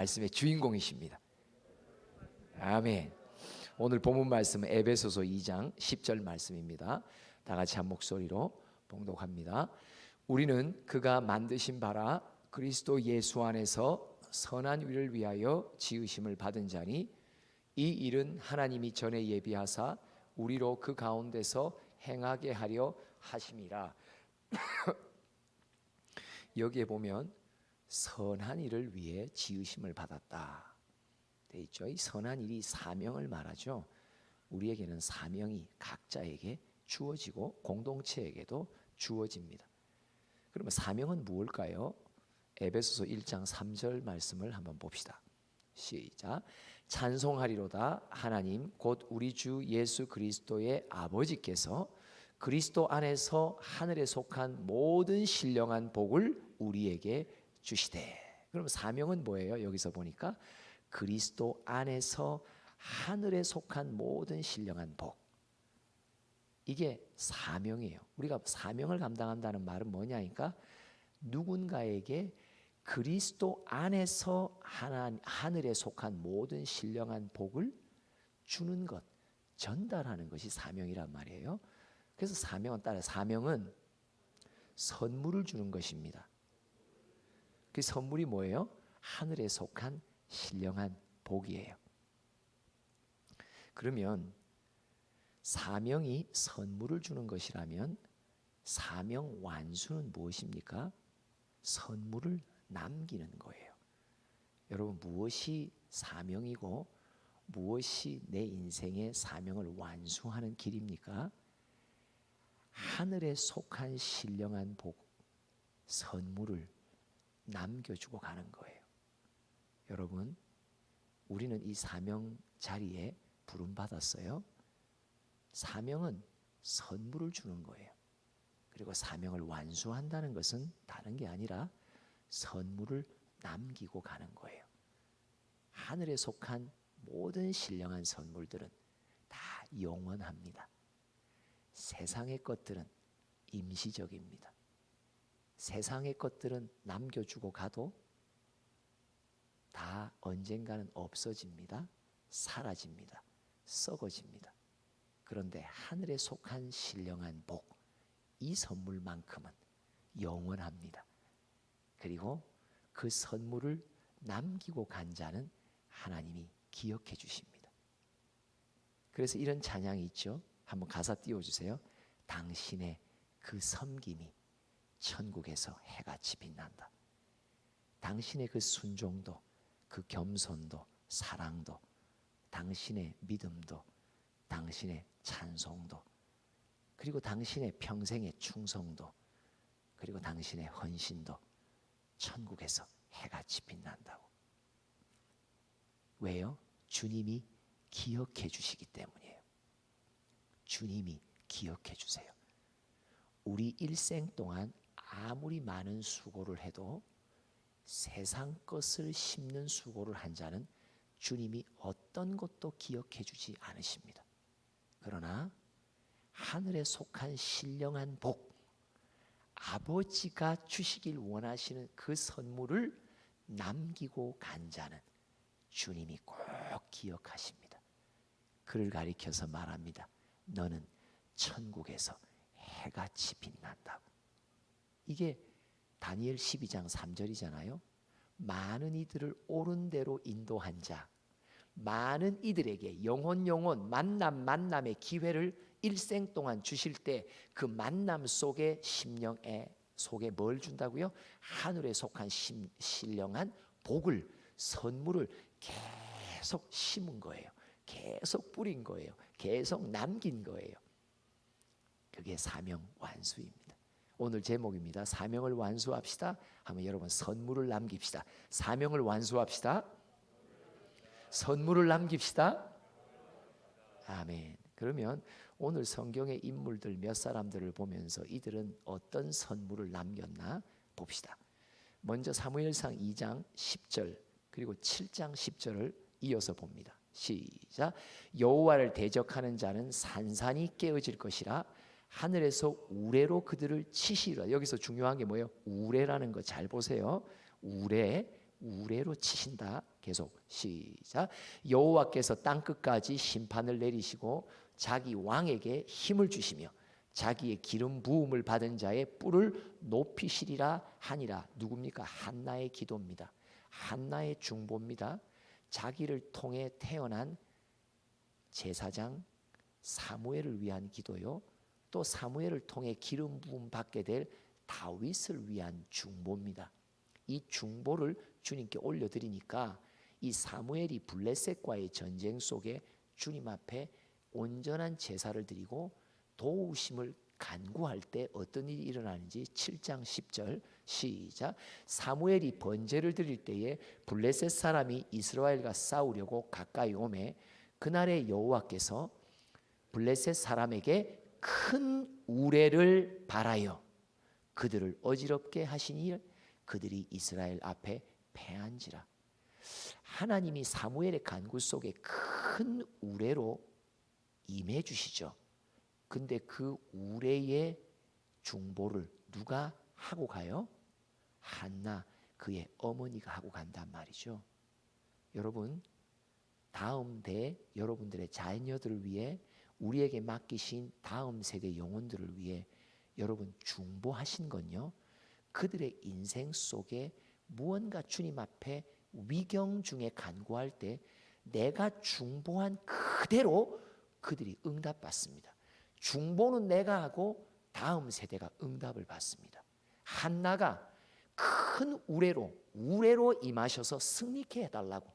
말씀의 주인공이십니다. 아멘. 오늘 본문 말씀은 에베소서 2장 10절 말씀입니다. 다 같이 한 목소리로 봉독합니다. 우리는 그가 만드신 바라 그리스도 예수 안에서 선한 일을 위하여 지으심을 받은 자니 이 일은 하나님이 전에 예비하사 우리로 그 가운데서 행하게 하려 하심이라. 여기에 보면 선한 일을 위해 지으심을 받았다 돼 있죠. 이 선한 일이 사명을 말하죠. 우리에게는 사명이 각자에게 주어지고 공동체에게도 주어집니다. 그러면 사명은 무엇일까요? 에베소서 1장 3절 말씀을 한번 봅시다. 시작. 찬송하리로다 하나님 곧 우리 주 예수 그리스도의 아버지께서 그리스도 안에서 하늘에 속한 모든 신령한 복을 우리에게 주시되. 그럼 사명은 뭐예요? 여기서 보니까 그리스도 안에서 하늘에 속한 모든 신령한 복, 이게 사명이에요. 우리가 사명을 감당한다는 말은 뭐냐니까 누군가에게 그리스도 안에서 하늘에 속한 모든 신령한 복을 주는 것, 전달하는 것이 사명이란 말이에요. 그래서 사명은 선물을 주는 것입니다. 그 선물이 뭐예요? 하늘에 속한 신령한 복이에요. 그러면 사명이 선물을 주는 것이라면 사명 완수는 무엇입니까? 선물을 남기는 거예요. 여러분, 무엇이 사명이고 무엇이 내 인생의 사명을 완수하는 길입니까? 하늘에 속한 신령한 복, 선물을 남겨주고 가는 거예요. 여러분, 우리는 이 사명 자리에 부름받았어요. 사명은 선물을 주는 거예요. 그리고 사명을 완수한다는 것은 다른 게 아니라 선물을 남기고 가는 거예요. 하늘에 속한 모든 신령한 선물들은 다 영원합니다. 세상의 것들은 임시적입니다. 세상의 것들은 남겨주고 가도 다 언젠가는 없어집니다. 사라집니다. 썩어집니다. 그런데 하늘에 속한 신령한 복, 이 선물만큼은 영원합니다. 그리고 그 선물을 남기고 간 자는 하나님이 기억해 주십니다. 그래서 이런 찬양이 있죠. 한번 가사 띄워주세요. 당신의 그 섬김이 천국에서 해같이 빛난다. 당신의 그 순종도, 그 겸손도, 사랑도, 당신의 믿음도, 당신의 찬송도, 그리고 당신의 평생의 충성도, 그리고 당신의 헌신도 천국에서 해같이 빛난다고. 왜요? 주님이 기억해 주시기 때문이에요. 주님이 기억해 주세요. 우리 일생 동안 아무리 많은 수고를 해도 세상 것을 심는 수고를 한 자는 주님이 어떤 것도 기억해 주지 않으십니다. 그러나 하늘에 속한 신령한 복, 아버지가 주시길 원하시는 그 선물을 남기고 간 자는 주님이 꼭 기억하십니다. 그를 가리켜서 말합니다. 너는 천국에서 해같이 빛난다고. 이게 다니엘 12장 3절이잖아요. 많은 이들을 옳은 대로 인도한 자, 많은 이들에게 영혼 만남의 기회를 일생 동안 주실 때 그 만남 속에 심령에 속에 뭘 준다고요? 하늘에 속한 신령한 복을, 선물을 계속 심은 거예요. 계속 뿌린 거예요. 계속 남긴 거예요. 그게 사명 완수입니다. 오늘 제목입니다. 사명을 완수합시다. 하면 여러분 선물을 남깁시다. 사명을 완수합시다. 선물을 남깁시다. 아멘. 그러면 오늘 성경의 인물들 몇 사람들을 보면서 이들은 어떤 선물을 남겼나 봅시다. 먼저 사무엘상 2장 10절 그리고 7장 10절을 이어서 봅니다. 시작. 여호와를 대적하는 자는 산산이 깨어질 것이라 하늘에서 우레로 그들을 치시리라. 여기서 중요한 게 뭐예요? 우레라는 거 잘 보세요. 우레로 치신다. 계속 시작. 여호와께서 땅끝까지 심판을 내리시고 자기 왕에게 힘을 주시며 자기의 기름 부음을 받은 자의 뿔을 높이시리라 하니라. 누굽니까? 한나의 기도입니다. 한나의 중보입니다. 자기를 통해 태어난 제사장 사무엘을 위한 기도요, 또 사무엘을 통해 기름 부음 받게 될 다윗을 위한 중보입니다. 이 중보를 주님께 올려드리니까 이 사무엘이 블레셋과의 전쟁 속에 주님 앞에 온전한 제사를 드리고 도우심을 간구할 때 어떤 일이 일어나는지 7장 10절 시작. 사무엘이 번제를 드릴 때에 블레셋 사람이 이스라엘과 싸우려고 가까이 오매 그날에 여호와께서 블레셋 사람에게 큰 우레를 발하여 그들을 어지럽게 하시니 그들이 이스라엘 앞에 패한지라. 하나님이 사무엘의 간구 속에 큰 우레로 임해 주시죠. 근데 그 우레의 중보를 누가 하고 가요? 한나, 그의 어머니가 하고 간단 말이죠. 여러분, 다음 대 여러분들의 자녀들을 위해, 우리에게 맡기신 다음 세대 영혼들을 위해 여러분 중보하신 건요, 그들의 인생 속에 무언가 주님 앞에 위경 중에 간구할 때 내가 중보한 그대로 그들이 응답받습니다. 중보는 내가 하고 다음 세대가 응답을 받습니다. 한나가 큰 우레로 임하셔서 승리케 해달라고,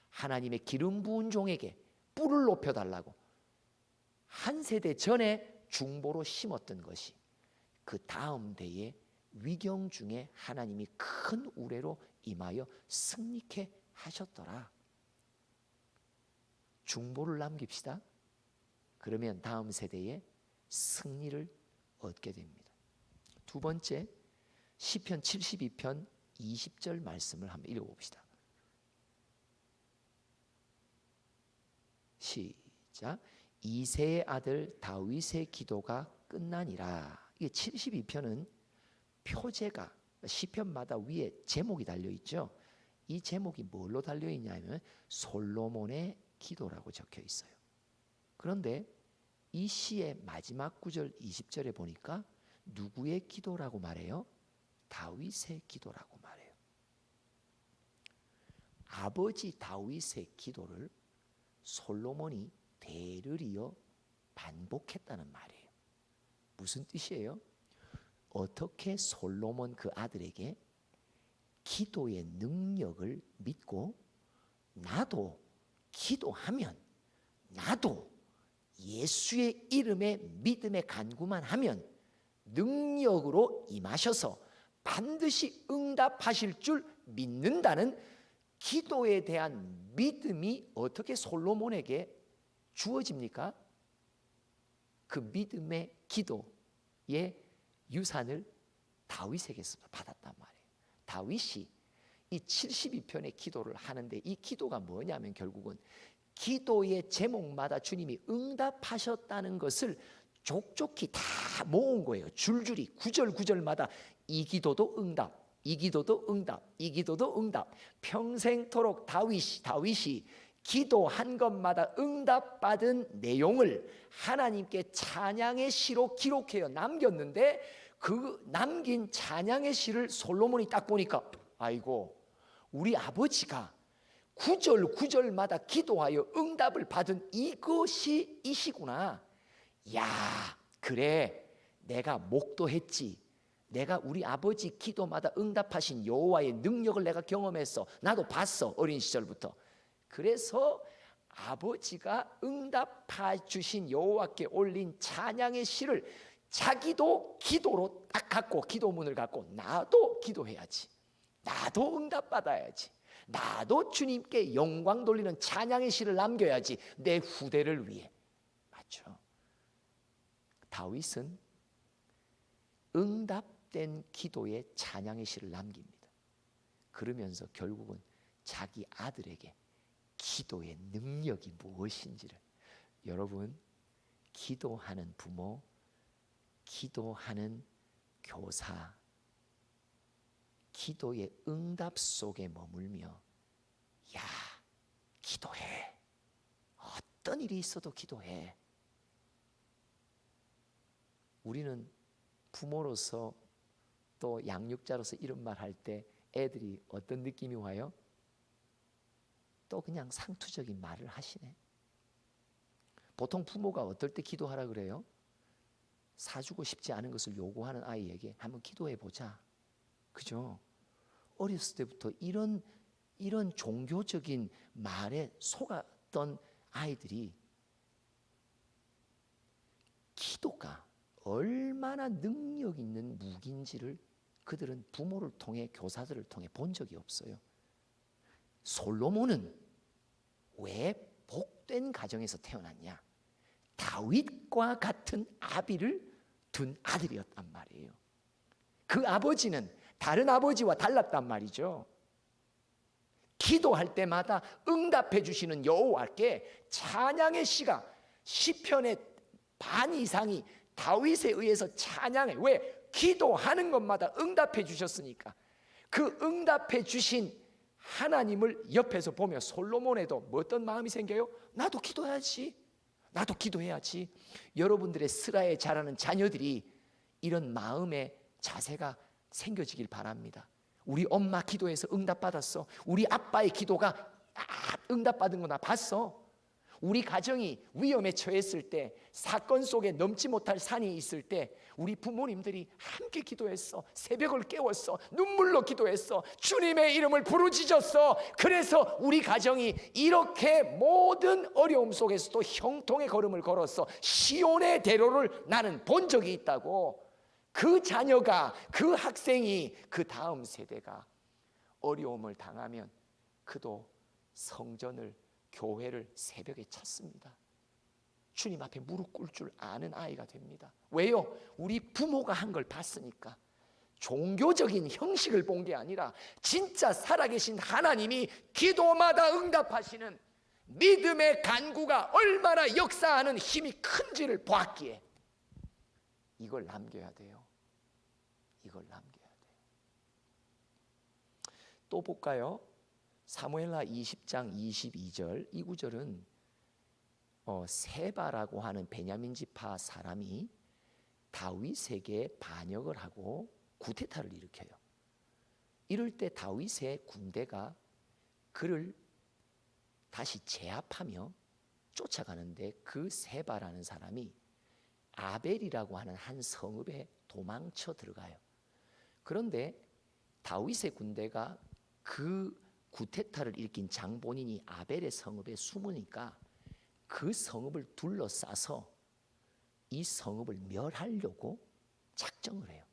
하나님의 기름 부은 종에게 뿔을 높여달라고 한 세대 전에 중보로 심었던 것이 그 다음 대에 위경 중에 하나님이 큰 우레로 임하여 승리케 하셨더라. 중보를 남깁시다. 그러면 다음 세대에 승리를 얻게 됩니다. 두 번째, 시편 72편 20절 말씀을 한번 읽어봅시다. 시작. 이새의 아들 다윗의 기도가 끝나니라. 이게 72편은 표제가 시편마다 위에 제목이 달려있죠. 이 제목이 뭘로 달려있냐면 솔로몬의 기도라고 적혀 있어요. 그런데 이 시의 마지막 구절 20절에 보니까 누구의 기도라고 말해요? 다윗의 기도라고 말해요. 아버지 다윗의 기도를 솔로몬이 대를 이어 반복했다는 말이에요. 무슨 뜻이에요? 어떻게 솔로몬 그 아들에게 기도의 능력을 믿고 나도 기도하면, 나도 예수의 이름에 믿음의 간구만 하면 능력으로 임하셔서 반드시 응답하실 줄 믿는다는 기도에 대한 믿음이 어떻게 솔로몬에게 주어집니까? 그 믿음의 기도의 유산을 다윗에게서 받았단 말이에요. 다윗이 이 72편의 기도를 하는데 이 기도가 뭐냐면 결국은 기도의 제목마다 주님이 응답하셨다는 것을 족족히 다 모은 거예요. 줄줄이 구절마다 이 기도도 응답, 이 기도도 응답, 이 기도도 응답. 평생토록 다윗이 기도한 것마다 응답받은 내용을 하나님께 찬양의 시로 기록해요. 남겼는데 그 남긴 찬양의 시를 솔로몬이 딱 보니까 아이고, 우리 아버지가 구절마다 기도하여 응답을 받은 이것이 이시구나. 야, 그래, 내가 목도했지. 내가 우리 아버지 기도마다 응답하신 여호와의 능력을 내가 경험했어. 나도 봤어, 어린 시절부터. 그래서 아버지가 응답해 주신 여호와께 올린 찬양의 시를 자기도 기도로 딱 갖고, 기도문을 갖고 나도 기도해야지, 나도 응답받아야지, 나도 주님께 영광 돌리는 찬양의 시를 남겨야지, 내 후대를 위해. 맞죠? 다윗은 응답된 기도에 찬양의 시를 남깁니다. 그러면서 결국은 자기 아들에게 기도의 능력이 무엇인지를, 여러분, 기도하는 부모, 기도하는 교사, 기도의 응답 속에 머물며 야, 기도해. 어떤 일이 있어도 기도해. 우리는 부모로서 또 양육자로서 이런 말 할 때 애들이 어떤 느낌이 와요? 또 그냥 상투적인 말을 하시네. 보통 부모가 어떨 때 기도하라 그래요? 사주고 싶지 않은 것을 요구하는 아이에게 한번 기도해 보자. 그죠? 어렸을 때부터 이런 종교적인 말에 속았던 아이들이 기도가 얼마나 능력 있는 무기인지를 그들은 부모를 통해, 교사들을 통해 본 적이 없어요. 솔로몬은 왜 복된 가정에서 태어났냐? 다윗과 같은 아비를 둔 아들이었단 말이에요. 그 아버지는 다른 아버지와 달랐단 말이죠. 기도할 때마다 응답해 주시는 여호와께 찬양의 시가 시편의 반 이상이 다윗에 의해서 찬양해. 왜? 기도하는 것마다 응답해 주셨으니까. 그 응답해 주신 하나님을 옆에서 보며 솔로몬에도 뭐 어떤 마음이 생겨요? 나도 기도해야지. 나도 기도해야지. 여러분들의 슬하에 자라는 자녀들이 이런 마음의 자세가 생겨지길 바랍니다. 우리 엄마 기도해서 응답받았어. 우리 아빠의 기도가 응답받은 거 나 봤어. 우리 가정이 위험에 처했을 때, 사건 속에 넘지 못할 산이 있을 때 우리 부모님들이 함께 기도했어. 새벽을 깨웠어. 눈물로 기도했어. 주님의 이름을 부르짖었어. 그래서 우리 가정이 이렇게 모든 어려움 속에서도 형통의 걸음을 걸었어. 시온의 대로를 나는 본 적이 있다고. 그 자녀가, 그 학생이, 그 다음 세대가 어려움을 당하면 그도 성전을, 교회를 새벽에 찾습니다. 주님 앞에 무릎 꿇을 줄 아는 아이가 됩니다. 왜요? 우리 부모가 한 걸 봤으니까. 종교적인 형식을 본 게 아니라 진짜 살아계신 하나님이 기도마다 응답하시는 믿음의 간구가 얼마나 역사하는 힘이 큰지를 보았기에 이걸 남겨야 돼요. 이걸 남겨야 돼요. 또 볼까요? 사무엘하 20장 22절. 이 구절은 세바라고 하는 베냐민 지파 사람이 다윗에게 반역을 하고 구테타를 일으켜요. 이럴 때 다윗의 군대가 그를 다시 제압하며 쫓아가는데 그 세바라는 사람이 아벨이라고 하는 한 성읍에 도망쳐 들어가요. 그런데 다윗의 군대가 그 구테타를 일으킨 장본인이 아벨의 성읍에 숨으니까 그 성읍을 둘러싸서 이 성읍을 멸하려고 작정을 해요.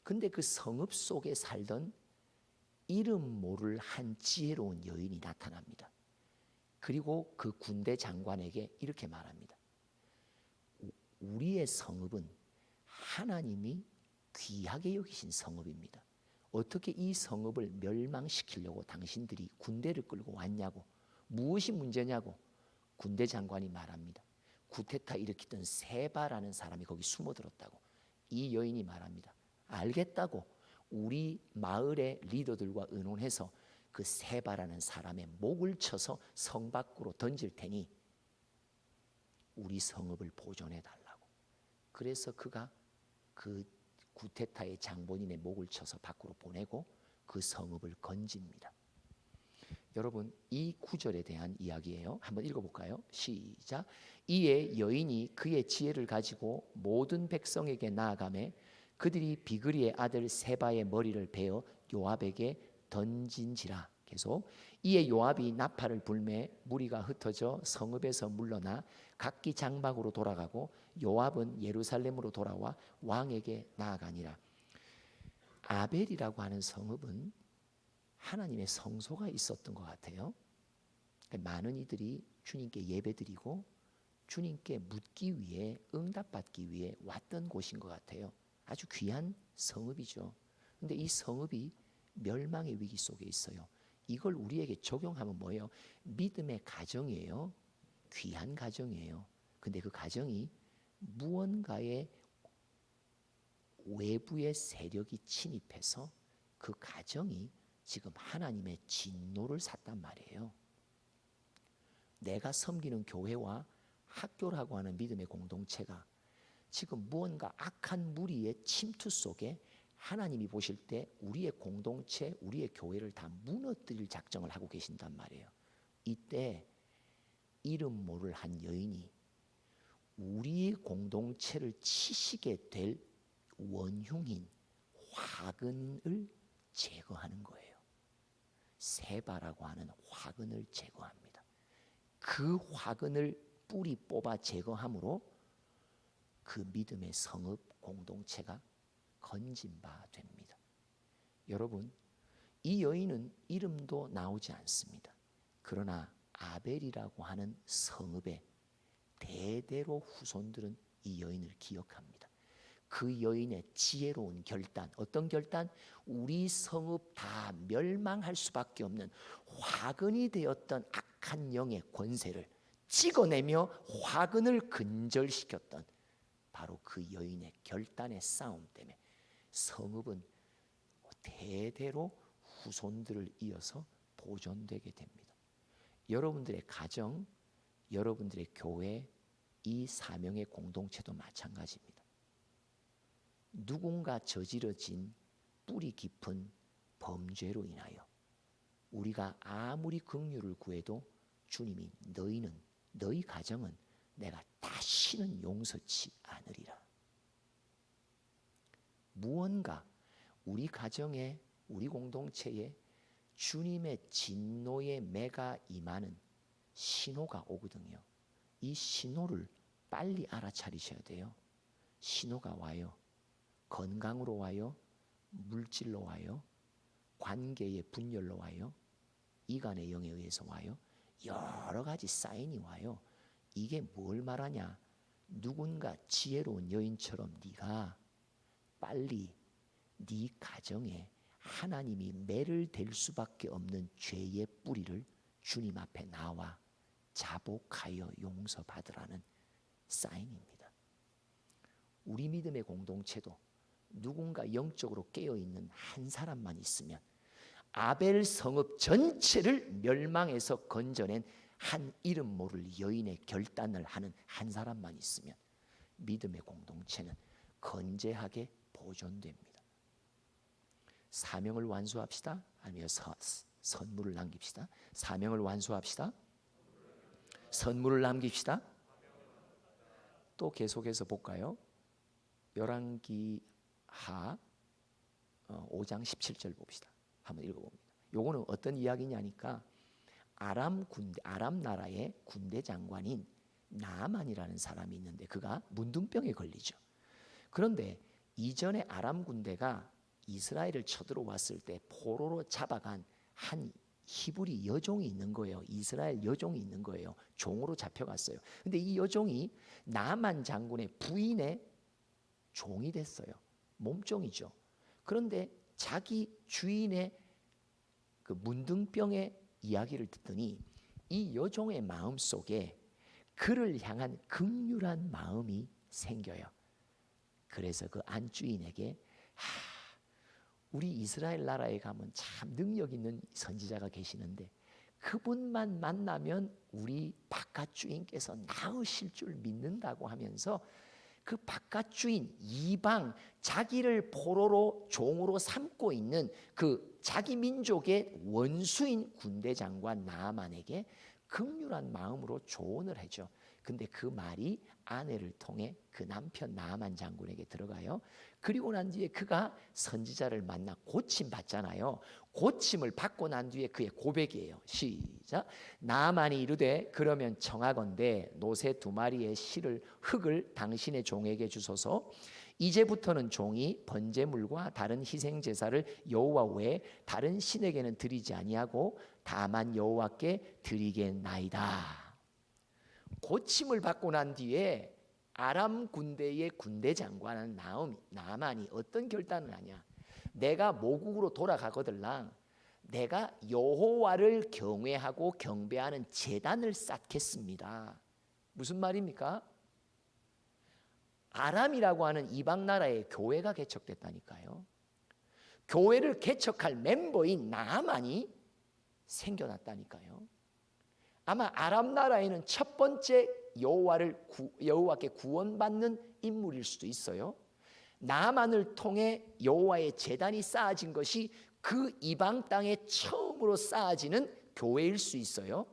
근데 그 성읍 속에 살던 이름 모를 한 지혜로운 여인이 나타납니다. 그리고 그 군대 장관에게 이렇게 말합니다. 우리의 성읍은 하나님이 귀하게 여기신 성읍입니다. 어떻게 이 성읍을 멸망시키려고 당신들이 군대를 끌고 왔냐고, 무엇이 문제냐고 군대 장관이 말합니다. 구테타 일으키던 세바라는 사람이 거기 숨어들었다고. 이 여인이 말합니다. 알겠다고. 우리 마을의 리더들과 의논해서 그 세바라는 사람의 목을 쳐서 성 밖으로 던질 테니 우리 성읍을 보존해 달라고. 그래서 그가 그 구테타의 장본인의 목을 쳐서 밖으로 보내고 그 성읍을 건집니다. 여러분, 이 구절에 대한 이야기예요. 한번 읽어볼까요? 시작. 이에 여인이 그의 지혜를 가지고 모든 백성에게 나아가매 그들이 비그리의 아들 세바의 머리를 베어 요압에게 던진지라. 계속. 이에 요압이 나팔을 불매 무리가 흩어져 성읍에서 물러나 각기 장막으로 돌아가고 요압은 예루살렘으로 돌아와 왕에게 나아가니라. 아벨이라고 하는 성읍은 하나님의 성소가 있었던 것 같아요. 많은 이들이 주님께 예배드리고 주님께 묻기 위해, 응답받기 위해 왔던 곳인 것 같아요. 아주 귀한 성읍이죠. 그런데 이 성읍이 멸망의 위기 속에 있어요. 이걸 우리에게 적용하면 뭐예요? 믿음의 가정이에요. 귀한 가정이에요. 근데 그 가정이 무언가의 외부의 세력이 침입해서 그 가정이 지금 하나님의 진노를 샀단 말이에요. 내가 섬기는 교회와 학교라고 하는 믿음의 공동체가 지금 무언가 악한 무리의 침투 속에 하나님이 보실 때 우리의 공동체, 우리의 교회를 다 무너뜨릴 작정을 하고 계신단 말이에요. 이때 이름 모를 한 여인이 우리 공동체를 치시게 될 원흉인 화근을 제거하는 거예요. 세바라고 하는 화근을 제거합니다. 그 화근을 뿌리 뽑아 제거함으로 그 믿음의 성읍 공동체가 건진 바 됩니다. 여러분, 이 여인은 이름도 나오지 않습니다. 그러나 아벨이라고 하는 성읍의 대대로 후손들은 이 여인을 기억합니다. 그 여인의 지혜로운 결단, 어떤 결단? 우리 성읍 다 멸망할 수밖에 없는 화근이 되었던 악한 영의 권세를 찍어내며 화근을 근절시켰던 바로 그 여인의 결단의 싸움 때문에 성읍은 대대로 후손들을 이어서 보존되게 됩니다. 여러분들의 가정, 여러분들의 교회, 이 사명의 공동체도 마찬가지입니다. 누군가 저지러진 뿌리 깊은 범죄로 인하여 우리가 아무리 긍휼을 구해도 주님이 너희 가정은 내가 다시는 용서치 않으리라. 무언가 우리 가정에, 우리 공동체에 주님의 진노의 매가 임하는 신호가 오거든요. 이 신호를 빨리 알아차리셔야 돼요. 신호가 와요. 건강으로 와요. 물질로 와요. 관계의 분열로 와요. 이간의 영에 의해서 와요. 여러 가지 사인이 와요. 이게 뭘 말하냐? 누군가 지혜로운 여인처럼 네가 빨리 네 가정에 하나님이 매를 댈 수밖에 없는 죄의 뿌리를 주님 앞에 나와 자복하여 용서받으라는 사인입니다. 우리 믿음의 공동체도 누군가 영적으로 깨어있는 한 사람만 있으면 아벨 성읍 전체를 멸망에서 건져낸 한 이름 모를 여인의 결단을 하는 한 사람만 있으면 믿음의 공동체는 건재하게 보존됩니다. 사명을 완수합시다. 아니면 선물을 남깁시다. 사명을 완수합시다. 선물을 남깁시다. 또 계속해서 볼까요? 열왕기하 5장 17절 봅시다. 한번 읽어봅니다. 요거는 어떤 이야기냐니까 아람 나라의 군대 장관인 나아만이라는 사람이 있는데 그가 문둥병에 걸리죠. 그런데 이전에 아람 군대가 이스라엘을 쳐들어왔을 때 포로로 잡아간 한 히브리 여종이 있는 거예요. 이스라엘 여종이 있는 거예요. 종으로 잡혀갔어요. 근데 이 여종이 나만 장군의 부인의 종이 됐어요. 몸종이죠. 그런데 자기 주인의 그 문둥병의 이야기를 듣더니 이 여종의 마음속에 그를 향한 긍휼한 마음이 생겨요. 그래서 그 안주인에게 우리 이스라엘 나라에 가면 참 능력 있는 선지자가 계시는데 그분만 만나면 우리 바깥 주인께서 나으실 줄 믿는다고 하면서 그 바깥 주인 이방 자기를 포로로 종으로 삼고 있는 그 자기 민족의 원수인 군대 장관 나아만에게 긍휼한 마음으로 조언을 해줘. 근데 그 말이 아내를 통해 그 남편 나아만 장군에게 들어가요. 그리고 난 뒤에 그가 선지자를 만나 고침 받잖아요. 고침을 받고 난 뒤에 그의 고백이에요. 시작. 나아만이 이르되 그러면 청하건대 노새 2마리의 흙을 당신의 종에게 주소서. 이제부터는 종이 번제물과 다른 희생 제사를 여호와 외에 다른 신에게는 드리지 아니하고 다만 여호와께 드리겠나이다. 고침을 받고 난 뒤에 아람 군대의 군대 장관은 나아만이 어떤 결단을 하냐? 내가 모국으로 돌아가거들랑 내가 여호와를 경외하고 경배하는 제단을 쌓겠습니다. 무슨 말입니까? 아람이라고 하는 이방 나라의 교회가 개척됐다니까요. 교회를 개척할 멤버인 나아만이 생겨났다니까요. 아마 아람 나라에는 첫 번째 여호와께 구원받는 인물일 수도 있어요. 나만을 통해 여호와의 제단이 쌓아진 것이 그 이방 땅에 처음으로 쌓아지는 교회일 수 있어요.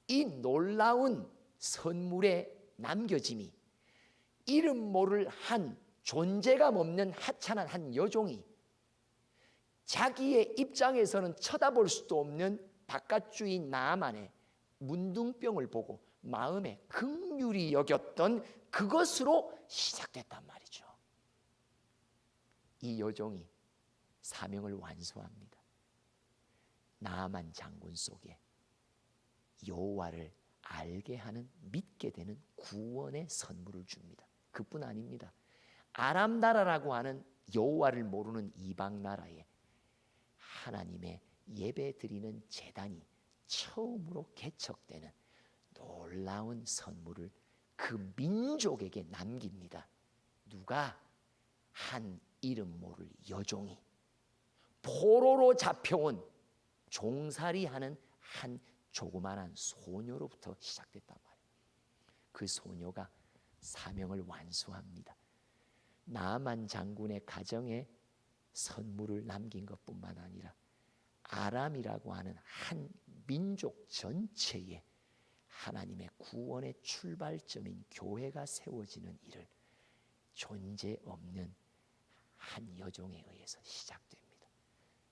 이 놀라운 선물의 남겨짐이 이름 모를 한 존재감 없는 하찮은 한 여종이 자기의 입장에서는 쳐다볼 수도 없는 바깥주인 나아만의 문둥병을 보고 마음에 긍휼히 여겼던 그것으로 시작됐단 말이죠. 이 여종이 사명을 완수합니다. 나아만 장군 속에 여호와를 알게 하는, 믿게 되는 구원의 선물을 줍니다. 그뿐 아닙니다. 아람 나라라고 하는 여호와를 모르는 이방 나라에 하나님의 예배 드리는 제단이 처음으로 개척되는 놀라운 선물을 그 민족에게 남깁니다. 누가? 한 이름 모를 여종이 포로로 잡혀온 종살이하는 한 조그만한 소녀로부터 시작됐단 말이에요. 그 소녀가 사명을 완수합니다. 나아만 장군의 가정에 선물을 남긴 것뿐만 아니라 아람이라고 하는 한 민족 전체에 하나님의 구원의 출발점인 교회가 세워지는 일을 존재 없는 한 여종에 의해서 시작됩니다.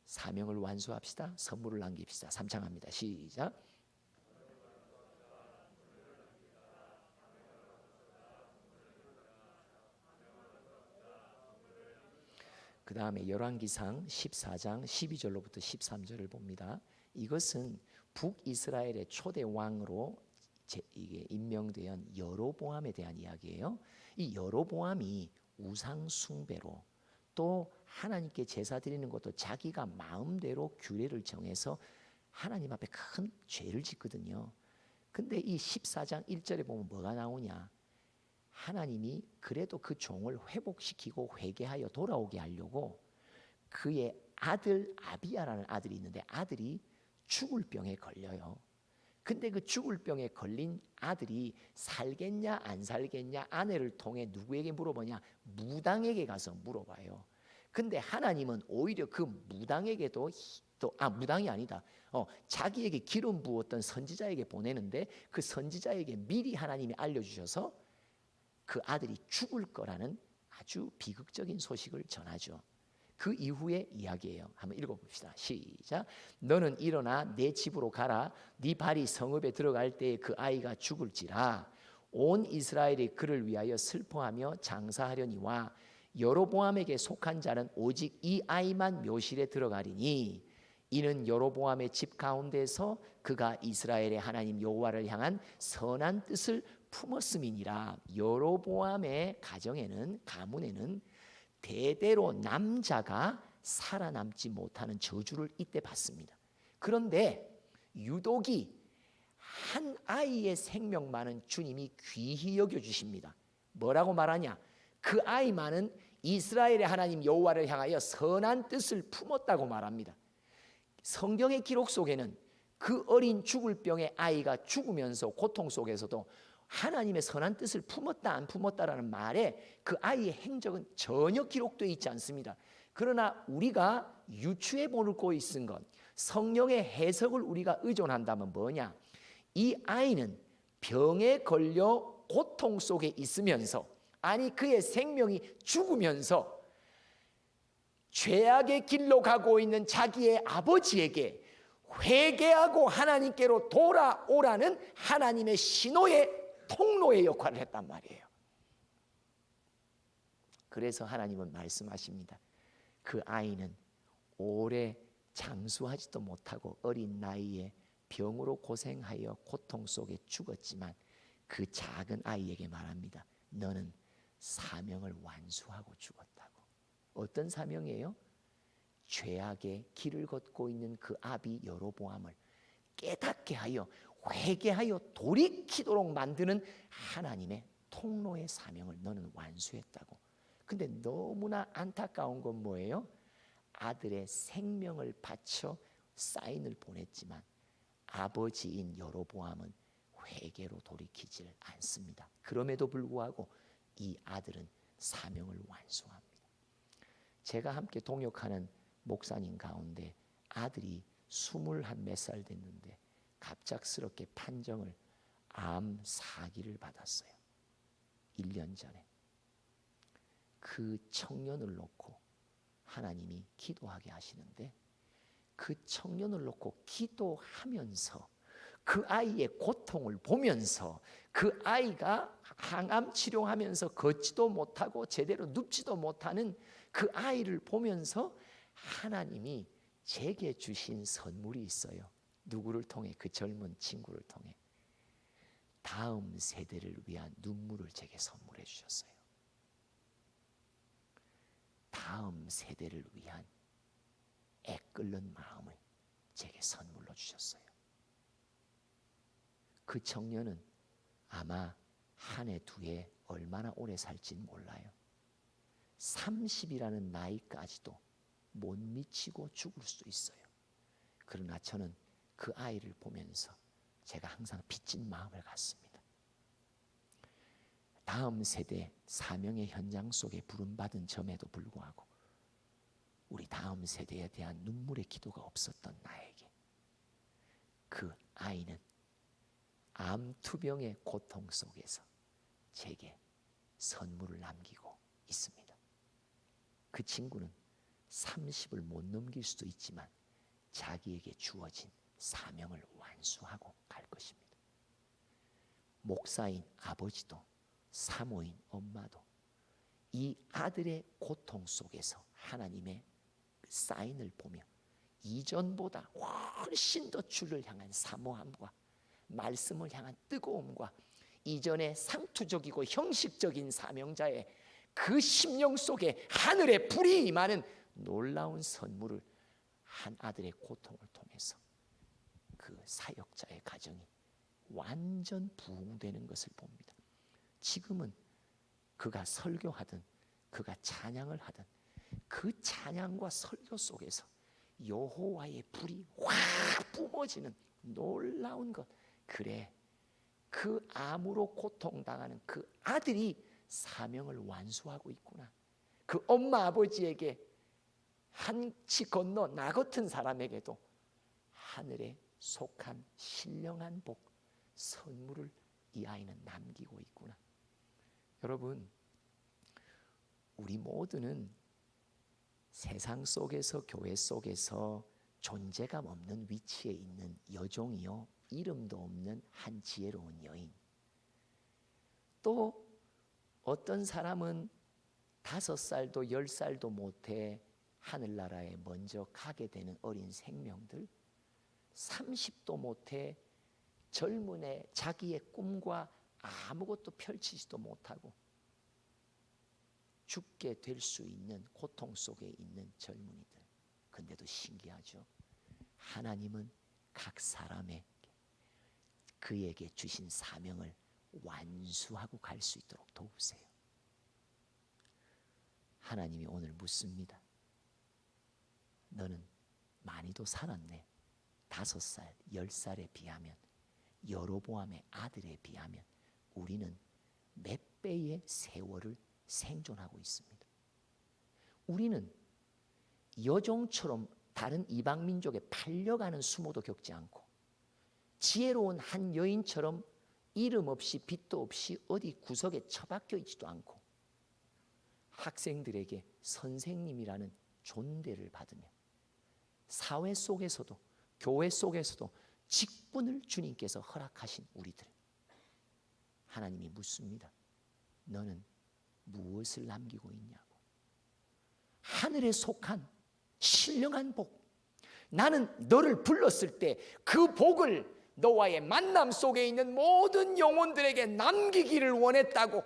사명을 완수합시다. 선물을 남깁시다. 3창합니다. 시작. 그 다음에 열왕기상 14장 12절로부터 13절을 봅니다. 이것은 북이스라엘의 초대 왕으로 이게 임명된 여로보암에 대한 이야기예요. 이 여로보암이 우상 숭배로 또 하나님께 제사 드리는 것도 자기가 마음대로 규례를 정해서 하나님 앞에 큰 죄를 짓거든요. 근데 이 14장 1절에 보면 뭐가 나오냐? 하나님이 그래도 그 종을 회복시키고 회개하여 돌아오게 하려고 그의 아들 아비야라는 아들이 있는데 아들이 죽을 병에 걸려요. 근데 그 죽을 병에 걸린 아들이 살겠냐 안 살겠냐 아내를 통해 누구에게 물어보냐? 무당에게 가서 물어봐요. 근데 하나님은 오히려 그 무당에게도 무당이 아니다. 자기에게 기름 부었던 선지자에게 보내는데 그 선지자에게 미리 하나님이 알려주셔서 그 아들이 죽을 거라는 아주 비극적인 소식을 전하죠. 그 이후의 이야기예요. 한번 읽어봅시다. 시작. 너는 일어나 내 집으로 가라. 네 발이 성읍에 들어갈 때에 그 아이가 죽을지라. 온 이스라엘이 그를 위하여 슬퍼하며 장사하려니와 여로보암에게 속한 자는 오직 이 아이만 묘실에 들어가리니 이는 여로보암의 집 가운데서 그가 이스라엘의 하나님 여호와를 향한 선한 뜻을 품었음이니라. 여로보암의 가문에는 대대로 남자가 살아남지 못하는 저주를 이때 받습니다. 그런데 유독이 한 아이의 생명만은 주님이 귀히 여겨주십니다. 뭐라고 말하냐? 그 아이만은 이스라엘의 하나님 여호와를 향하여 선한 뜻을 품었다고 말합니다. 성경의 기록 속에는 그 어린 죽을 병의 아이가 죽으면서 고통 속에서도 하나님의 선한 뜻을 품었다 안 품었다라는 말에 그 아이의 행적은 전혀 기록되어 있지 않습니다. 그러나 우리가 유추해 보고 있은 것, 성령의 해석을 우리가 의존한다면 뭐냐? 이 아이는 병에 걸려 고통 속에 있으면서 그의 생명이 죽으면서 죄악의 길로 가고 있는 자기의 아버지에게 회개하고 하나님께로 돌아오라는 하나님의 신호의 통로의 역할을 했단 말이에요. 그래서 하나님은 말씀하십니다. 그 아이는 오래 장수하지도 못하고 어린 나이에 병으로 고생하여 고통 속에 죽었지만 그 작은 아이에게 말합니다. 너는 사명을 완수하고 죽었다고. 어떤 사명이에요? 죄악의 길을 걷고 있는 그 아비 여로보암을 깨닫게 하여 회개하여 돌이키도록 만드는 하나님의 통로의 사명을 너는 완수했다고. 근데 너무나 안타까운 건 뭐예요? 아들의 생명을 바쳐 사인을 보냈지만 아버지인 여로보암은 회개로 돌이키질 않습니다. 그럼에도 불구하고 이 아들은 사명을 완수합니다. 제가 함께 동역하는 목사님 가운데 아들이 21몇 살 됐는데 갑작스럽게 판정을 암 4기를 받았어요. 1년 전에. 그 청년을 놓고 하나님이 기도하게 하시는데 그 청년을 놓고 기도하면서 그 아이의 고통을 보면서 그 아이가 항암 치료하면서 걷지도 못하고 제대로 눕지도 못하는 그 아이를 보면서 하나님이 제게 주신 선물이 있어요. 누구를 통해? 그 젊은 친구를 통해 다음 세대를 위한 눈물을 제게 선물해 주셨어요. 다음 세대를 위한 애끓는 마음을 제게 선물로 주셨어요. 그 청년은 아마 한 해 두 해 얼마나 오래 살지는 몰라요. 30이라는 나이까지도 못 미치고 죽을 수 있어요. 그러나 저는 그 아이를 보면서 제가 항상 빚진 마음을 갖습니다. 다음 세대 사명의 현장 속에 부름받은 점에도 불구하고 우리 다음 세대에 대한 눈물의 기도가 없었던 나에게 그 아이는 암투병의 고통 속에서 제게 선물을 남기고 있습니다. 그 친구는 30을 못 넘길 수도 있지만 자기에게 주어진 사명을 완수하고 갈 것입니다. 목사인 아버지도 사모인 엄마도 이 아들의 고통 속에서 하나님의 사인을 보며 이전보다 훨씬 더 주를 향한 사모함과 말씀을 향한 뜨거움과 이전의 상투적이고 형식적인 사명자의 그 심령 속에 하늘의 불이 임하는 놀라운 선물을 한 아들의 고통을 통해서 그 사역자의 가정이 완전 부흥되는 것을 봅니다. 지금은 그가 설교하든 그가 찬양을 하든 그 찬양과 설교 속에서 여호와의 불이 확 뿜어지는 놀라운 것. 그래, 그 암으로 고통당하는 그 아들이 사명을 완수하고 있구나. 그 엄마 아버지에게 한치 건너 나 같은 사람에게도 하늘에 속한 신령한 복, 선물을 이 아이는 남기고 있구나. 여러분, 우리 모두는 세상 속에서 교회 속에서 존재감 없는 위치에 있는 여종이요, 이름도 없는 한 지혜로운 여인. 또 어떤 사람은 5살도 10살도 못해 하늘나라에 먼저 가게 되는 어린 생명들, 30도 못해 젊은에 자기의 꿈과 아무것도 펼치지도 못하고 죽게 될 수 있는 고통 속에 있는 젊은이들. 근데도 신기하죠. 하나님은 각 사람의 그에게 주신 사명을 완수하고 갈 수 있도록 도우세요. 하나님이 오늘 묻습니다. 너는 많이도 살았네. 5살, 10살에 비하면, 여로보암의 아들에 비하면 우리는 몇 배의 세월을 생존하고 있습니다. 우리는 여종처럼 다른 이방 민족에 팔려가는 수모도 겪지 않고, 지혜로운 한 여인처럼 이름 없이 빚도 없이 어디 구석에 처박혀 있지도 않고, 학생들에게 선생님이라는 존대를 받으며, 사회 속에서도 교회 속에서도 직분을 주님께서 허락하신 우리들. 하나님이 묻습니다. 너는 무엇을 남기고 있냐고. 하늘에 속한 신령한 복. 나는 너를 불렀을 때 그 복을 너와의 만남 속에 있는 모든 영혼들에게 남기기를 원했다고.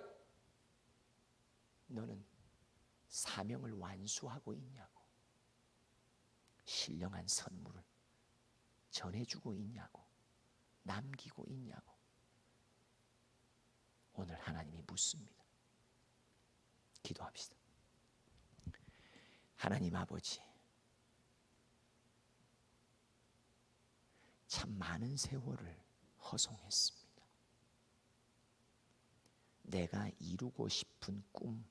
너는 사명을 완수하고 있냐고. 신령한 선물을 전해주고 있냐고. 남기고 있냐고. 오늘 하나님이 묻습니다. 기도합시다. 하나님 아버지, 참 많은 세월을 허송했습니다. 내가 이루고 싶은 꿈,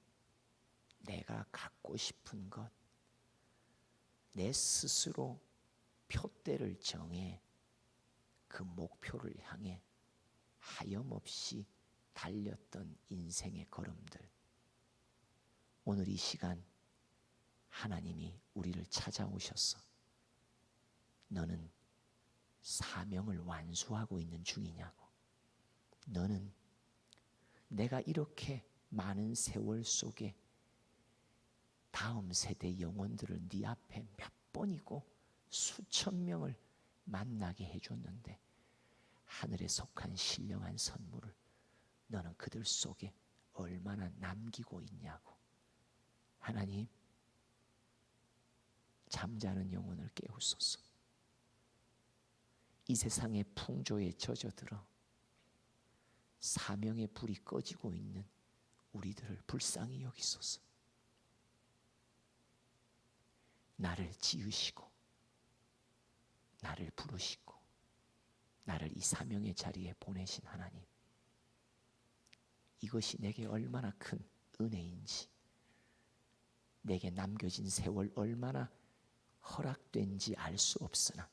내가 갖고 싶은 것, 내 스스로 표대를 정해 그 목표를 향해 하염없이 달렸던 인생의 걸음들, 오늘 이 시간 하나님이 우리를 찾아오셔서 너는 사명을 완수하고 있는 중이냐고, 너는 내가 이렇게 많은 세월 속에 다음 세대 영혼들을 네 앞에 몇 번이고 수천 명을 만나게 해줬는데 하늘에 속한 신령한 선물을 너는 그들 속에 얼마나 남기고 있냐고. 하나님, 잠자는 영혼을 깨우소서. 이 세상의 풍조에 젖어들어 사명의 불이 꺼지고 있는 우리들을 불쌍히 여기소서. 나를 지으시고 나를 부르시고 나를 이 사명의 자리에 보내신 하나님, 이것이 내게 얼마나 큰 은혜인지, 내게 남겨진 세월 얼마나 허락된지 알 수 없으나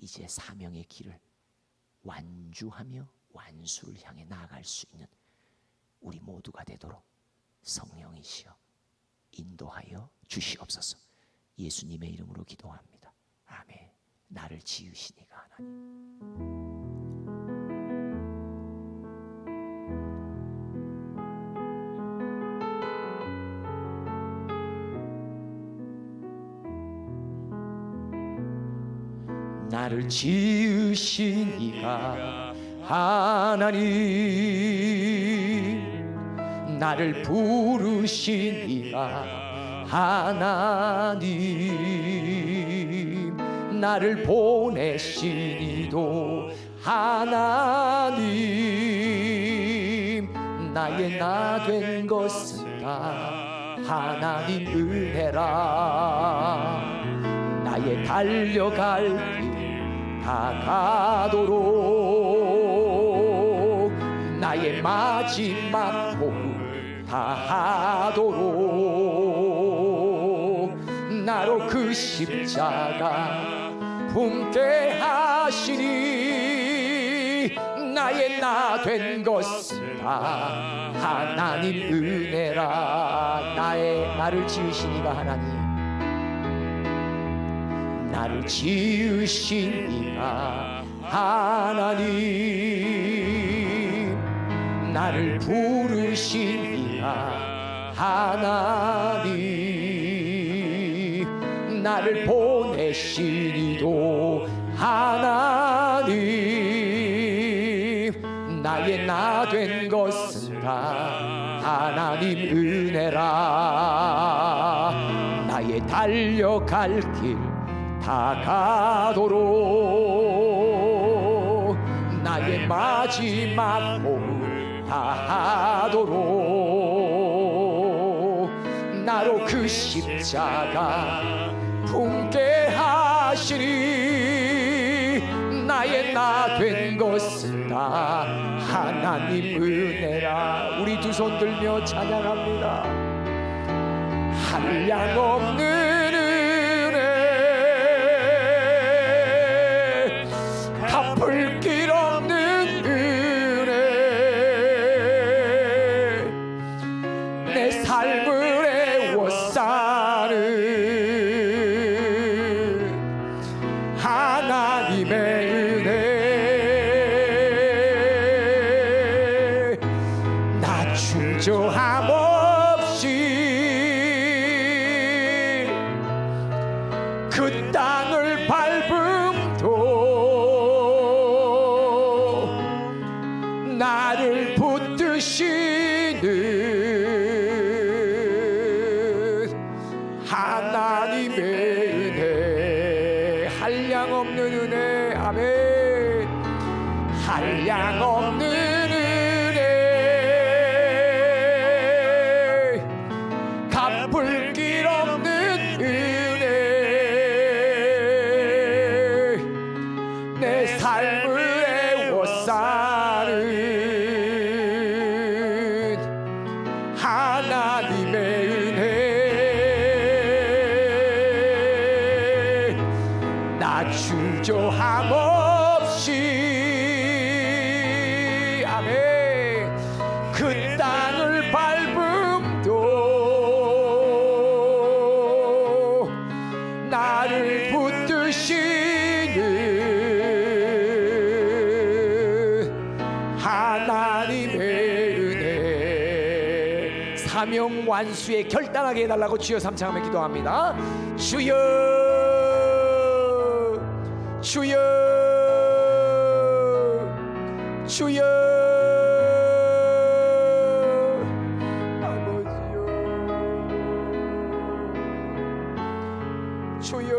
이제 사명의 길을 완주하며 완수를 향해 나아갈 수 있는 우리 모두가 되도록 성령이시여 인도하여 주시옵소서. 예수님의 이름으로 기도합니다. 아멘. 나를 지으시니가 하나님. 나를 지으신 이가 하나님, 나를 부르신 이가 하나님, 나를 보내신 이도 하나님, 나의 나 된 것은 다 하나님 은혜라. 나의 달려갈 길 다 가도록, 나의 마지막 호흡 다 하도록, 나로 그 십자가 품게 하시니, 나의 나 된 것은 다 하나님 은혜라. 나를 지으시니가 하나님, 나를 지으신 이가 하나님, 나를 부르신 이가 하나님, 나를 보내신 이도 하나님, 나의 나 된 것은 다 하나님 은혜라. 나의 달려갈 길 다 가도록, 나의 마지막 호흡 다 하도록, 나로 그 십자가 품게 하시니, 나의 나 된 것은 다 하나님 은혜라. 우리 두 손 들며 찬양합니다. 한량없는 갚을 길 없는 은혜, 내 삶을 애워싸는 하나님의 은혜, 나 주저함 없이 그 땅을 밟음도 나를 붙드시는 하나님의 은혜, 한량없는 은혜. 아멘. 한량없는 은혜, 갚을 길 없는 은혜, 내 삶을 애워싸는 하나님의 은혜, 나 주저함 없이 아멘 그 땅을 밟음도 나를 붙드시는 하나님의 은혜, 사명 완수에 결단하게 해달라고 주여 삼창하며 기도합니다. 주여 주여 주여 아버지여 주여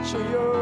주여